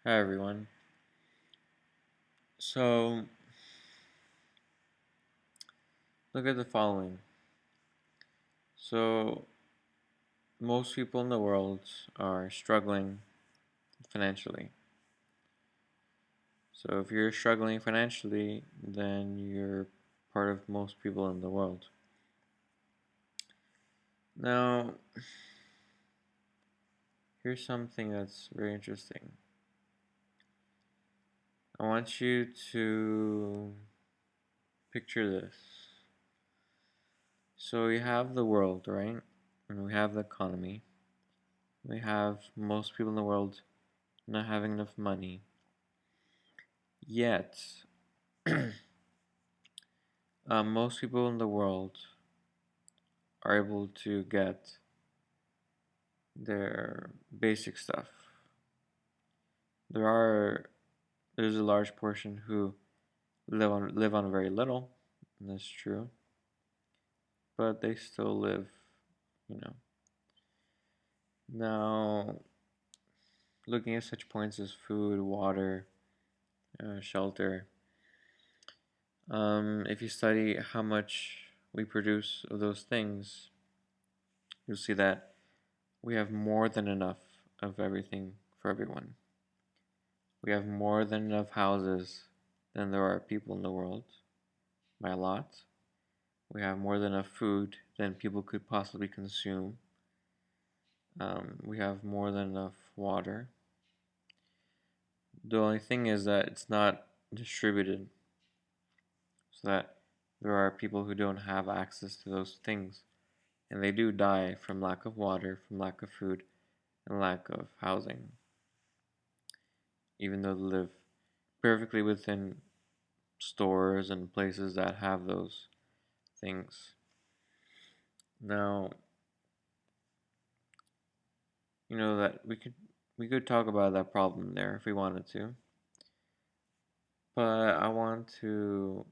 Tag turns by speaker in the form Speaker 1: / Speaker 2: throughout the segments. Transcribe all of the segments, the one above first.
Speaker 1: Hi everyone. So, look at the following. So, most people in the world are struggling financially. So, if you're struggling financially, then you're part of most people in the world. Now, here's something that's very interesting. I want you to picture this. So, we have the world, right? And we have the economy. We have most people in the world not having enough money. Yet, most people in the world are able to get their basic stuff. There are there's a large portion who live on very little, and that's true, but they still live, you know. Now, looking at such points as food, water, shelter, if you study how much we produce of those things, you'll see that we have more than enough of everything for everyone. We have more than enough houses than there are people in the world, by a lot. We have more than enough food than people could possibly consume. We have more than enough water. The only thing is that it's not distributed, so that there are people who don't have access to those things, and they do die from lack of water, from lack of food, and lack of housing, even though they live perfectly within stores and places that have those things. Now, that we could talk about that problem there if we wanted to, but I want to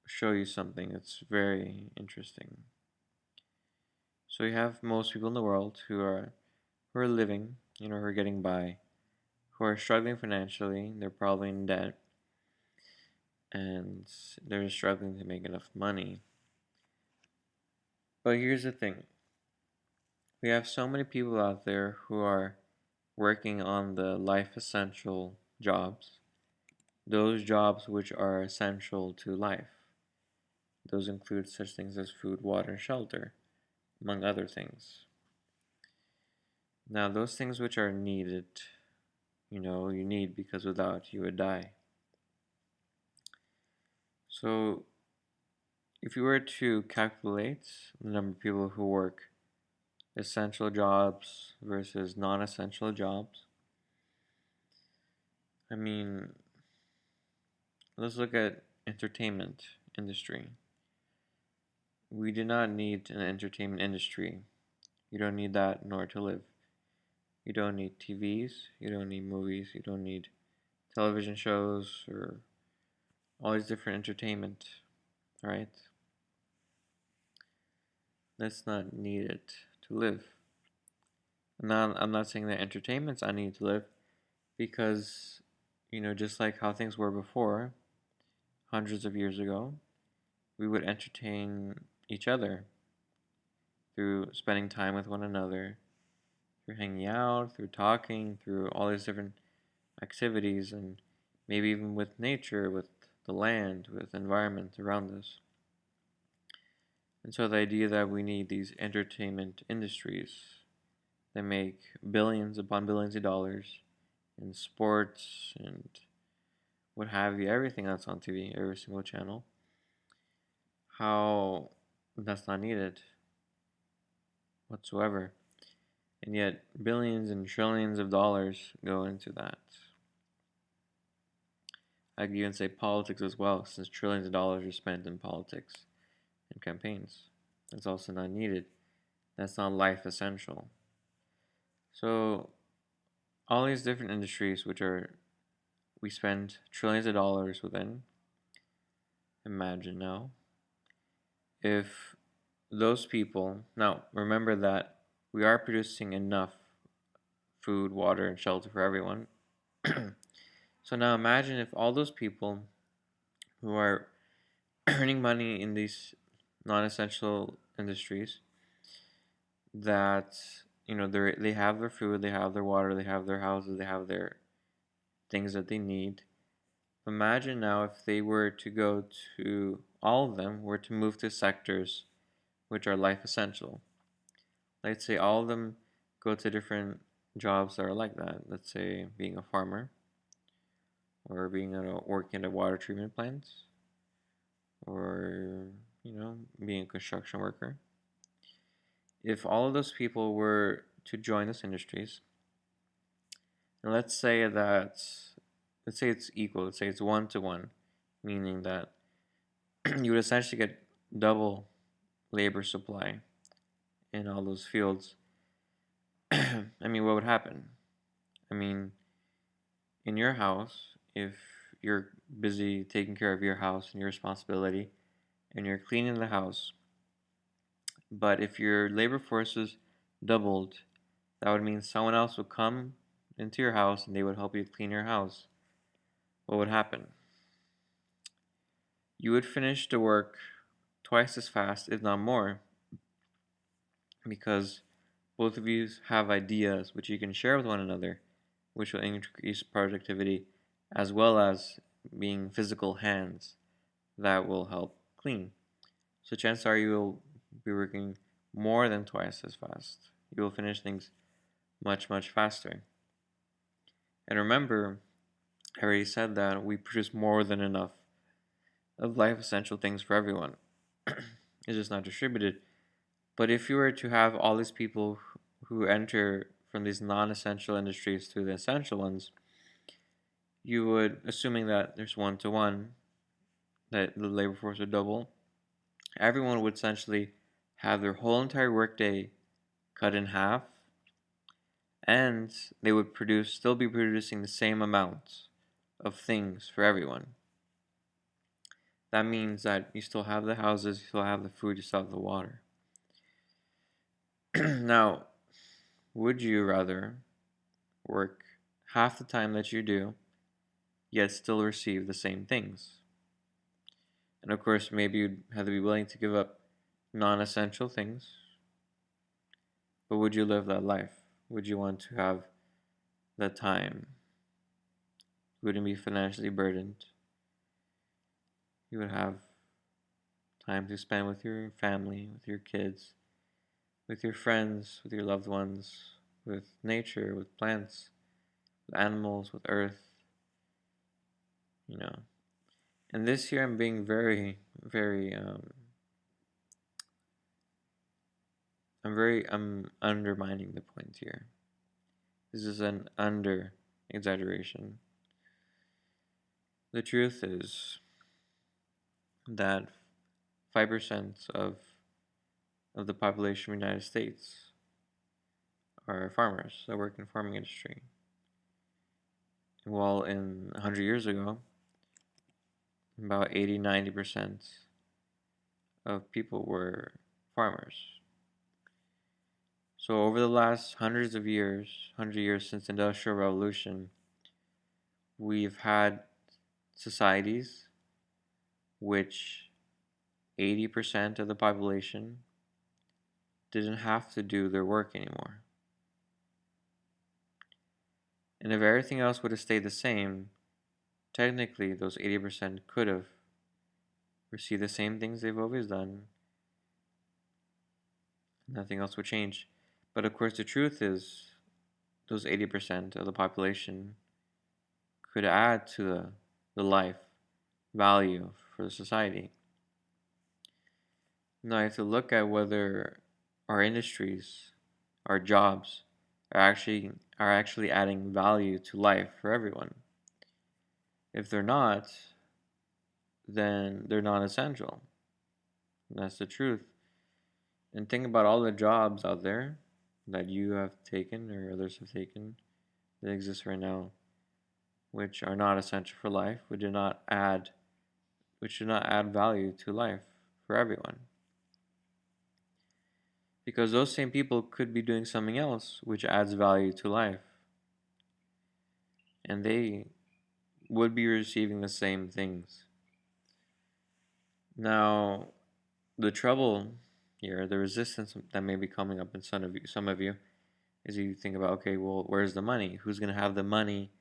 Speaker 1: show you something that's very interesting. So you have most people in the world who are living, who are getting by, who are struggling financially. They're probably in debt, and they're struggling to make enough money. But here's the thing: we have so many people out there who are working on the life essential jobs, those jobs which are essential to life. Those include such things as food, water, and shelter, among other things. Now, those things which are needed, you need because without you would die. So, if you were to calculate the number of people who work essential jobs versus non essential jobs, I mean, let's look at entertainment industry. We do not need an entertainment industry. You don't need that in order to live. You don't need TVs, you don't need movies, you don't need television shows or all these different entertainment, right? That's not needed to live. I'm not saying that entertainment's unneeded to live because, just like how things were before, hundreds of years ago, we would entertain each other through spending time with one another, through hanging out, through talking, through all these different activities, and maybe even with nature, with the land, with the environment around us. And so the idea that we need these entertainment industries that make billions upon billions of dollars in sports and what have you, everything that's on TV, every single channel, how that's not needed whatsoever. And yet, billions and trillions of dollars go into that. I could even say politics as well, since trillions of dollars are spent in politics and campaigns. That's also not needed. That's not life essential. So, all these different industries which we spend trillions of dollars within, imagine now, if those people, now remember that we are producing enough food, water, and shelter for everyone, So now imagine if all those people who are earning money in these non-essential industries that they have their food, they have their water, they have their houses, they have their things that they need. Imagine now if they were to go to all of them were to move to sectors which are life essential. Let's say all of them go to different jobs that are like that. Let's say being a farmer, or working at a water treatment plant, or being a construction worker. If all of those people were to join those industries, and let's say it's equal, let's say it's 1 to 1, meaning that you would essentially get double labor supply in all those fields. I mean, what would happen? I mean, in your house, if you're busy taking care of your house and your responsibility, and you're cleaning the house, but if your labor force is doubled, that would mean someone else would come into your house and they would help you clean your house. What would happen? You would finish the work twice as fast, if not more, because both of you have ideas which you can share with one another, which will increase productivity, as well as being physical hands that will help clean. So chances are you will be working more than twice as fast. You will finish things much, much faster. And remember, I already said that we produce more than enough of life essential things for everyone. It's just not distributed. But if you were to have all these people who enter from these non essential industries to the essential ones, you would, assuming that there's 1 to 1, that the labor force would double, everyone would essentially have their whole entire workday cut in half, and they would still be producing the same amount of things for everyone. That means that you still have the houses, you still have the food, you still have the water. Now, would you rather work half the time that you do, yet still receive the same things? And of course, maybe you'd have to be willing to give up non essential things, but would you live that life? Would you want to have that time? You wouldn't be financially burdened. You would have time to spend with your family, with your kids, with your friends, with your loved ones, with nature, with plants, with animals, with earth, you know. And this year I'm being very, very, I'm undermining the point here. This is an under exaggeration. The truth is that 5% of the population of the United States are farmers that work in farming industry. While in 100 years ago, about 80-90% of people were farmers. So over the last 100 years since the Industrial Revolution, we've had societies which 80% of the population didn't have to do their work anymore. And if everything else would have stayed the same, technically those 80% could have received the same things they've always done. Nothing else would change. But of course, the truth is, those 80% of the population could add to the life value for the society. Now, you have to look at whether our industries, our jobs, are actually adding value to life for everyone. If they're not, then they're not essential. And that's the truth. And think about all the jobs out there that you have taken or others have taken that exist right now, which are not essential for life, which do not add value to life for everyone. Because those same people could be doing something else which adds value to life. And they would be receiving the same things. Now, the trouble here, the resistance that may be coming up in some of you, is you think about, okay, well, where's the money? Who's going to have the money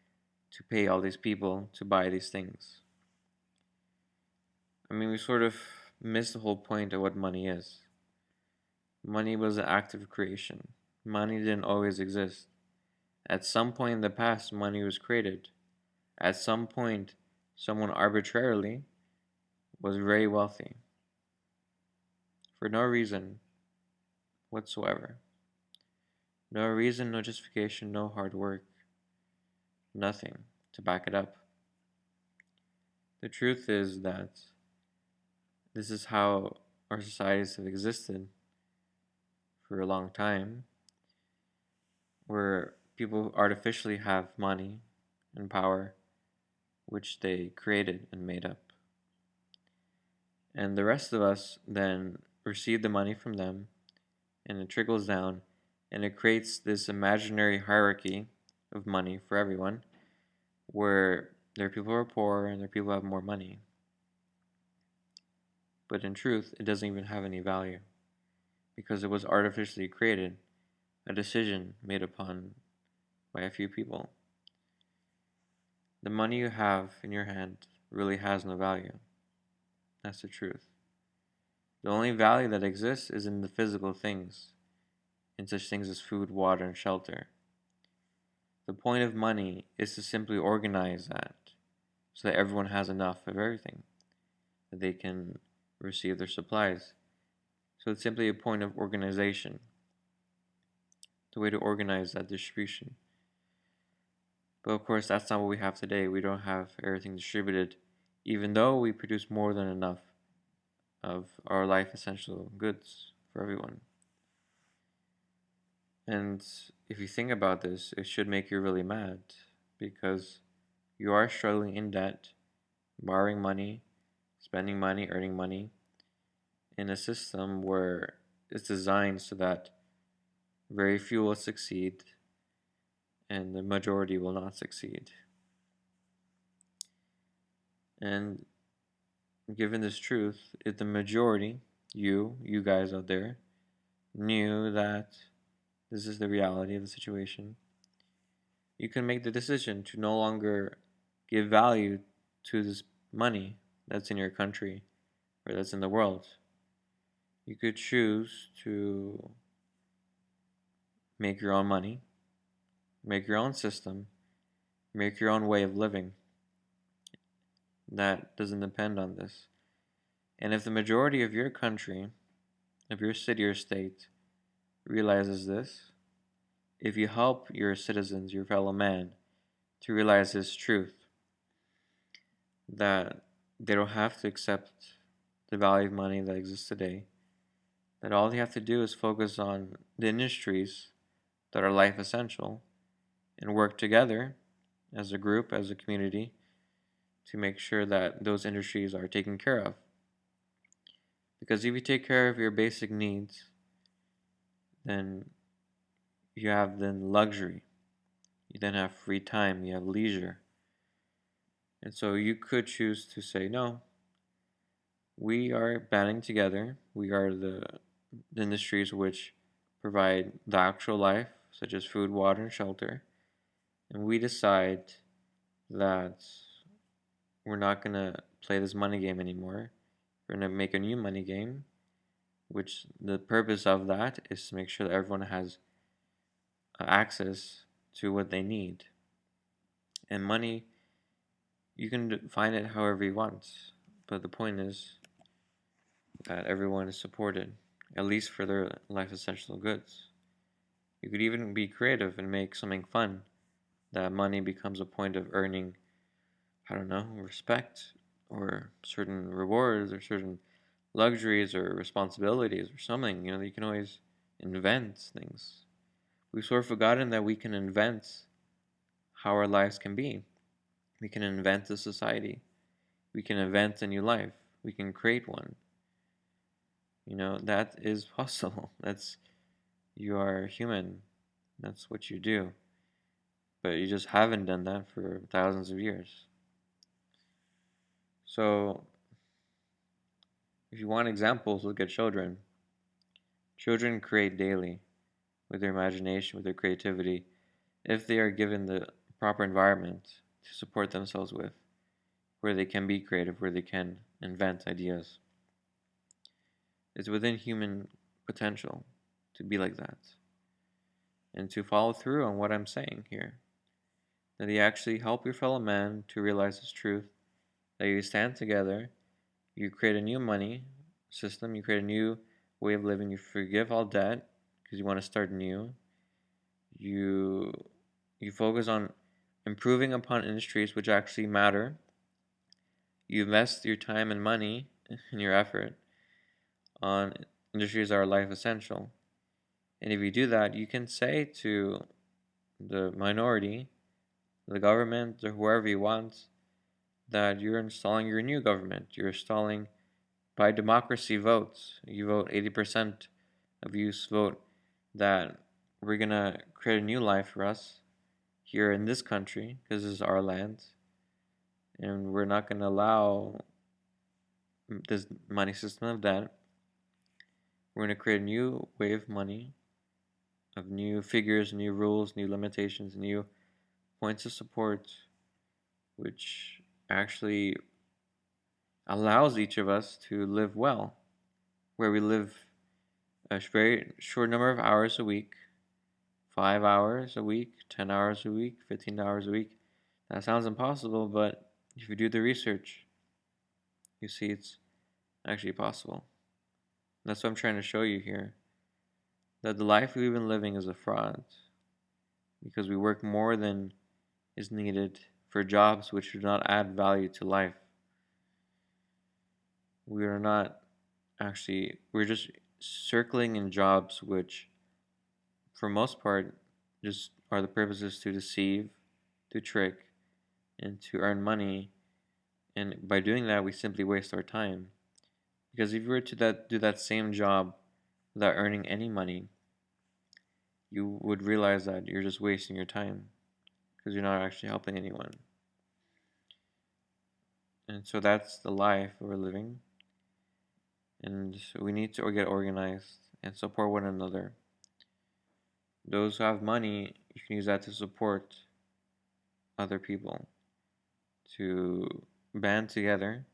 Speaker 1: to pay all these people to buy these things? I mean, we sort of miss the whole point of what money is. Money was an act of creation. Money didn't always exist. At some point in the past, money was created. At some point, someone arbitrarily was very wealthy for no reason whatsoever. No reason, no justification, no hard work, nothing to back it up. The truth is that this is how our societies have existed for a long time, where people artificially have money and power, which they created and made up. And the rest of us then receive the money from them, and it trickles down, and it creates this imaginary hierarchy of money for everyone, where there are people who are poor and there are people who have more money. But in truth, it doesn't even have any value because it was artificially created, a decision made upon by a few people. The money you have in your hand really has no value. That's the truth. The only value that exists is in the physical things, in such things as food, water, and shelter. The point of money is to simply organize that so that everyone has enough of everything, that they can receive their supplies. So it's simply a point of organization, the way to organize that distribution. But of course, that's not what we have today. We don't have everything distributed, even though we produce more than enough of our life essential goods for everyone. And if you think about this, it should make you really mad because you are struggling in debt, borrowing money, spending money, earning money in a system where it's designed so that very few will succeed and the majority will not succeed. And given this truth, if the majority, you guys out there, knew that this is the reality of the situation, you can make the decision to no longer give value to this money that's in your country or that's in the world. You could choose to make your own money, make your own system, make your own way of living that doesn't depend on this. And if the majority of your country, of your city or state, realizes this, if you help your citizens, your fellow man, to realize this truth, that they don't have to accept the value of money that exists today, that all they have to do is focus on the industries that are life essential and work together as a group, as a community, to make sure that those industries are taken care of. Because if you take care of your basic needs, then you have then luxury. You then have free time, you have leisure. And so you could choose to say, no, we are banding together. We are the industries which provide the actual life, such as food, water, and shelter. And we decide that we're not going to play this money game anymore. We're going to make a new money game, which the purpose of that is to make sure that everyone has access to what they need. And money, you can find it however you want. But the point is that everyone is supported, at least for their life essential goods. You could even be creative and make something fun, that money becomes a point of earning, I don't know, respect or certain rewards or certain luxuries or responsibilities or something. You can always invent things. We've sort of forgotten that we can invent how our lives can be. We can invent a society. We can invent a new life. We can create one. That is possible. You are human. That's what you do. But you just haven't done that for thousands of years. So, if you want examples, look at children. Children create daily with their imagination, with their creativity, if they are given the proper environment to support themselves with, where they can be creative, where they can invent ideas. It's within human potential to be like that and to follow through on what I'm saying here. That you actually help your fellow man to realize this truth, that you stand together, you create a new money system, you create a new way of living, you forgive all debt because you want to start new. You focus on improving upon industries which actually matter. You invest your time and money and your effort on industries that are life essential. And if you do that, you can say to the minority, the government, or whoever you want, that you're installing your new government. You're installing by democracy votes. You vote 80% of you vote that we're gonna create a new life for us here in this country because this is our land, and we're not gonna allow this money system of debt. We're gonna create a new way of money, of new figures, new rules, new limitations, new points of support, which actually allows each of us to live well, where we live a very short number of hours a week, 5 hours a week, 10 hours a week, 15 hours a week. That sounds impossible, but if you do the research, you see it's actually possible. That's what I'm trying to show you here. That the life we've been living is a fraud because we work more than is needed for jobs which do not add value to life. We are not actually, we're just circling in jobs which, for most part, just are the purposes to deceive, to trick, and to earn money. And by doing that, we simply waste our time. Because if you were to do that same job without earning any money, you would realize that you're just wasting your time because you're not actually helping anyone. And so that's the life we're living. And we need to get organized and support one another. Those who have money, you can use that to support other people, to band together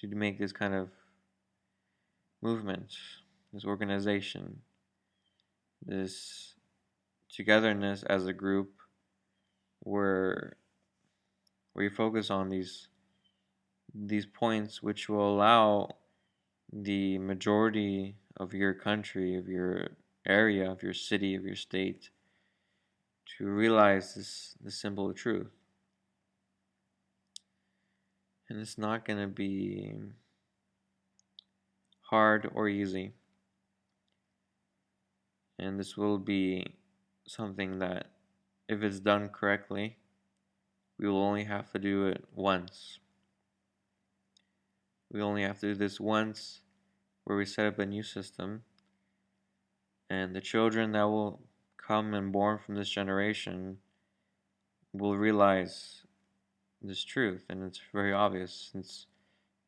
Speaker 1: to make this kind of movement, this organization, this togetherness as a group where you focus on these points which will allow the majority of your country, of your area, of your city, of your state to realize this simple truth. And it's not going to be hard or easy. And this will be something that, if it's done correctly, we will only have to do it once. We only have to do this once where we set up a new system. And the children that will come and born from this generation will realize this truth. And it's very obvious.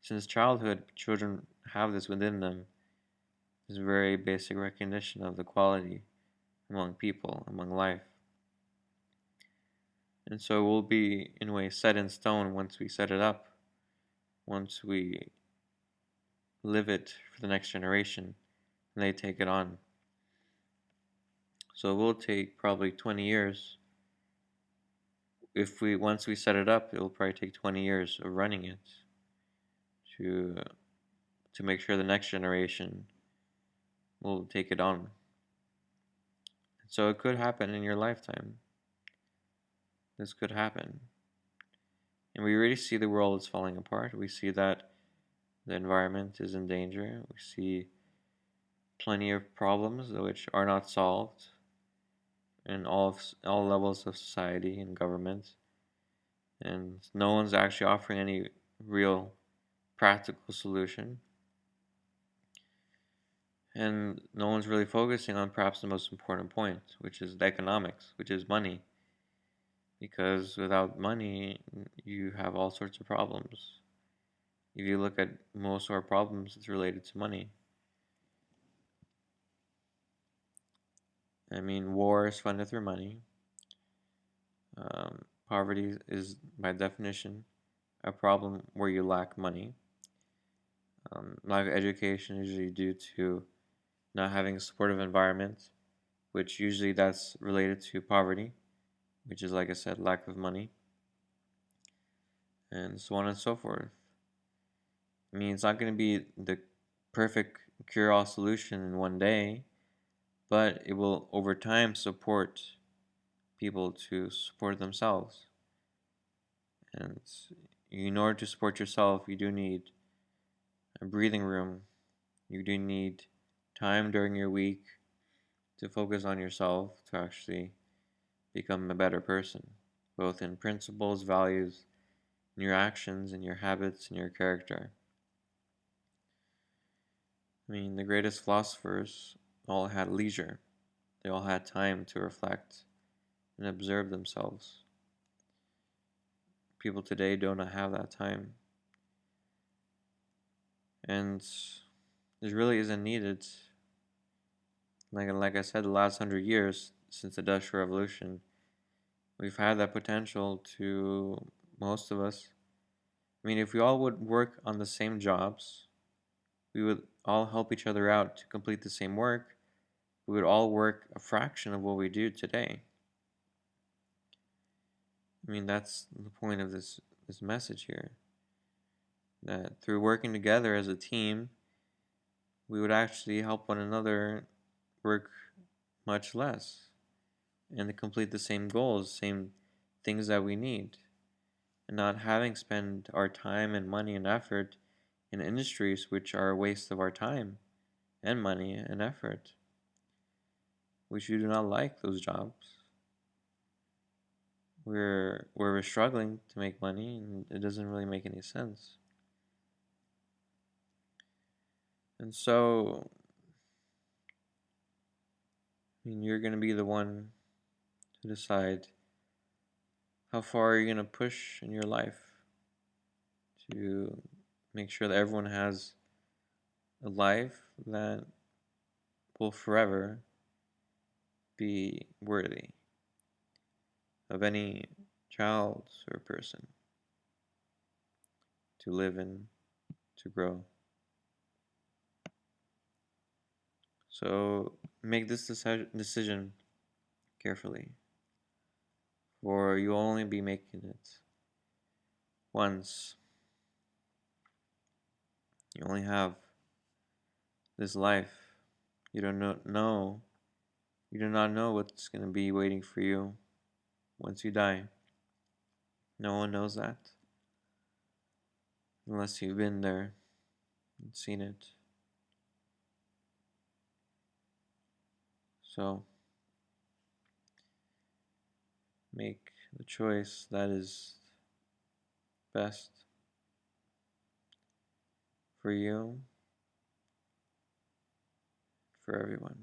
Speaker 1: Since childhood, children have this within them. This very basic recognition of the quality among people, among life. And so it will be, in a way, set in stone once we set it up, once we live it for the next generation, and they take it on. So it will take probably 20 years. Once we set it up, it will probably take 20 years of running it to make sure the next generation will take it on. So it could happen in your lifetime. This could happen. And we already see the world is falling apart. We see that the environment is in danger. We see plenty of problems which are not solved in all levels of society and government. And no one's actually offering any real practical solution. And no one's really focusing on perhaps the most important point, which is the economics, which is money. Because without money, you have all sorts of problems. if you look at most of our problems, it's related to money. I mean, war is funded through money. Poverty is, by definition, a problem where you lack money. Lack of education is usually due to not having a supportive environment, which usually that's related to poverty, which is, like I said, lack of money, and so on and so forth. I mean, it's not going to be the perfect cure-all solution in one day, but it will, over time, support people to support themselves. And in order to support yourself, you do need a breathing room. You do need time during your week to focus on yourself to actually become a better person, both in principles, values, in your actions, in your habits, in your character. I mean, the greatest philosophers all had leisure. They all had time to reflect and observe themselves. People today do not have that time. And this really isn't needed. Like I said, the last 100 years since the Industrial Revolution, we've had that potential to most of us. I mean, if we all would work on the same jobs, we would all help each other out to complete the same work. We would all work a fraction of what we do today. I mean, that's the point of this message here. That through working together as a team, we would actually help one another work much less and to complete the same goals, same things that we need. And not having spent our time and money and effort in industries which are a waste of our time and money and effort, which we do not like those jobs. We're struggling to make money and it doesn't really make any sense. And so, I mean, you're going to be the one to decide how far you're going to push in your life to make sure that everyone has a life that will forever be worthy of any child or person to live in, to grow. So make this decision carefully, for you'll only be making it once. You only have this life. You don't know. You do not know what's going to be waiting for you once you die. No one knows that unless you've been there and seen it. So make the choice that is best for you, for everyone.